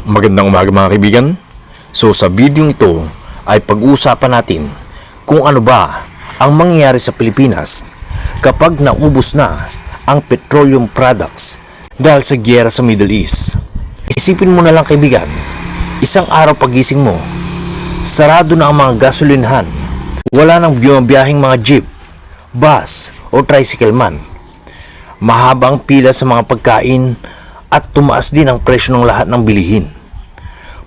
Magandang umaga mga kaibigan. So sa video ito ay pag-uusapan natin kung ano ba ang mangyayari sa Pilipinas kapag naubos na ang petroleum products dahil sa giyera sa Middle East. Isipin mo na lang kaibigan, isang araw pagising mo, sarado na ang mga gasolinahan, wala nang bumabiyahing mga jeep, bus o tricycle man. Mahaba ang pila sa mga pagkain at tumaas din ang presyo ng lahat ng bilihin.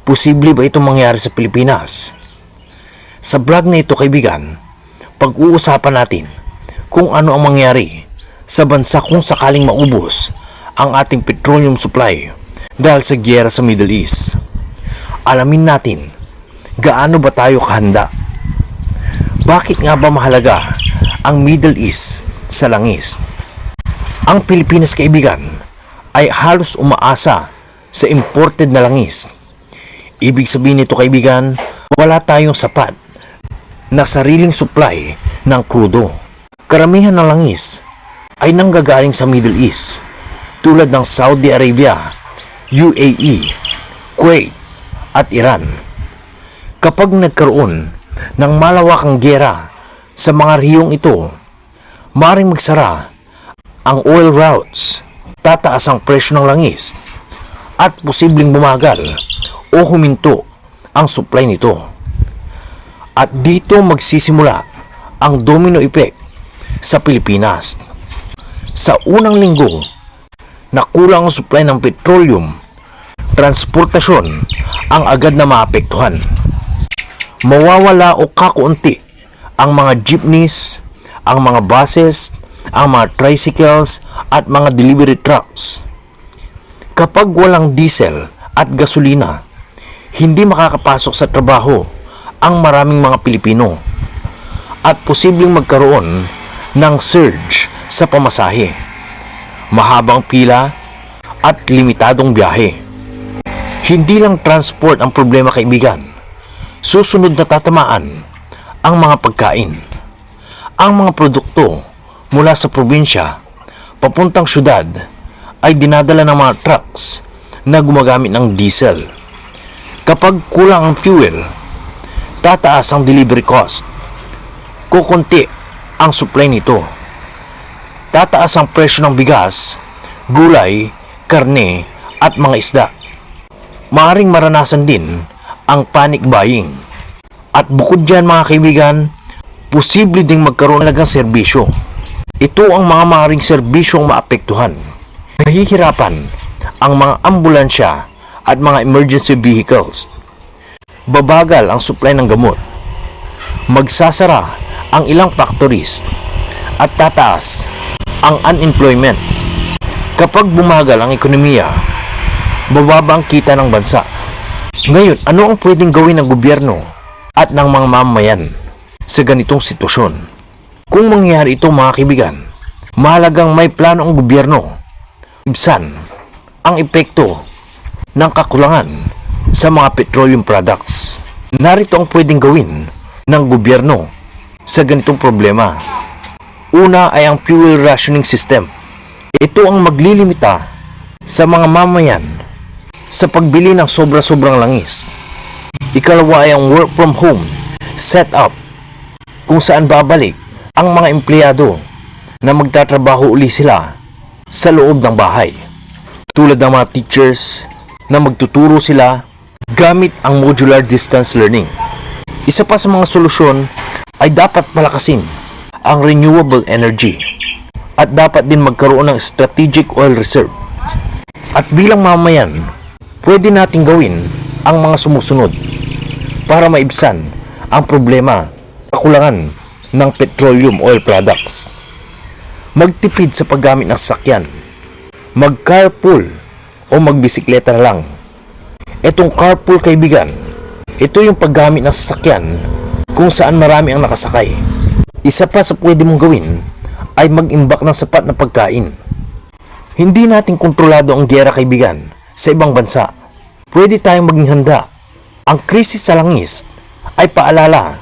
Posible ba itong mangyari sa Pilipinas? Sa vlog na ito kaibigan, pag-uusapan natin kung ano ang mangyari sa bansa kung sakaling maubos ang ating petroleum supply dahil sa giyera sa Middle East. Alamin natin gaano ba tayo kahanda. Bakit nga ba mahalaga ang Middle East sa langis? Ang Pilipinas kaibigan ay halos umaasa sa imported na langis. Ibig sabihin nito kaibigan, wala tayong sapat na sariling supply ng krudo. Karamihan ng langis ay nanggagaling sa Middle East tulad ng Saudi Arabia, UAE, Kuwait at Iran. Kapag nagkaroon ng malawakang giyera sa mga rehiyong ito, maaaring magsara ang oil routes, tataas ang presyo ng langis at posibleng bumagal o huminto ang supply nito. At dito magsisimula ang domino effect sa Pilipinas. Sa unang linggo, nakulang ang supply ng petroleum, transportasyon ang agad na maapektuhan. Mawawala o kakaunti ang mga jeepneys, ang mga buses, ang mga tricycles at mga delivery trucks. Kapag walang diesel at gasolina, hindi makakapasok sa trabaho ang maraming mga Pilipino at posibleng magkaroon ng surge sa pamasahe, mahabang pila at limitadong biyahe. Hindi lang transport ang problema kaibigan. Susunod na tatamaan ang mga pagkain. Ang mga produkto mula sa probinsya papuntang syudad ay dinadala ng mga trucks na gumagamit ng diesel. Kapag kulang ang fuel, tataas ang delivery cost. Kukunti ang supply nito. Tataas ang presyo ng bigas, gulay, karne at mga isda. Maaring maranasan din ang panic buying. At bukod dyan mga kaibigan, posible ding magkaroon ng serbisyo. Ito ang mga maaring serbisyong maapektuhan. Nahihirapan ang mga ambulansya at mga emergency vehicles. Babagal ang supply ng gamot. Magsasara ang ilang factories at tataas ang unemployment. Kapag bumagal ang ekonomiya, bababa ang kita ng bansa. Ngayon, ano ang pwedeng gawin ng gobyerno at ng mga mamamayan sa ganitong sitwasyon? Kung mangyari ito mga kaibigan, mahalagang may plano ang gobyerno. Ibsan ang epekto ng kakulangan sa mga petroleum products. Narito ang pwedeng gawin ng gobyerno sa ganitong problema. Una ay ang fuel rationing system. Ito ang maglilimita sa mga mamayan sa pagbili ng sobra-sobrang langis. Ikalawa ay ang work from home setup, kung saan babalik ang mga empleyado na magtatrabaho uli sila sa loob ng bahay. Tulad ng mga teachers na magtuturo sila gamit ang modular distance learning. Isa pa sa mga solusyon ay dapat palakasin ang renewable energy at dapat din magkaroon ng strategic oil reserve. At bilang mamayan, pwede nating gawin ang mga sumusunod para maibsan ang problema kakulangan ng petroleum oil products. Magtipid sa paggamit ng sasakyan. Mag-carpool o magbisikleta na lang. Itong carpool kaibigan, ito yung paggamit ng sasakyan kung saan marami ang nakasakay. Isa pa sa pwede mong gawin ay mag-imbak ng sapat na pagkain. Hindi natin kontrolado ang giyera kaibigan sa ibang bansa. Pwede tayong maging handa. Ang krisis sa langis ay paalala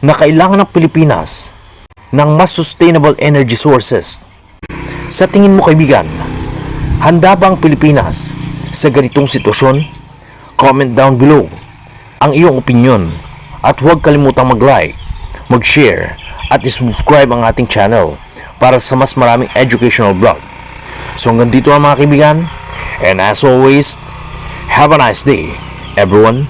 na kailangan ng Pilipinas ng mas sustainable energy sources. Sa tingin mo kaibigan, handa ba ang Pilipinas sa ganitong sitwasyon? comment down below ang iyong opinion at huwag kalimutang mag-like, mag-share at subscribe ang ating channel para sa mas maraming educational vlog. So hanggang dito ang mga kaibigan, and as always, have a nice day everyone.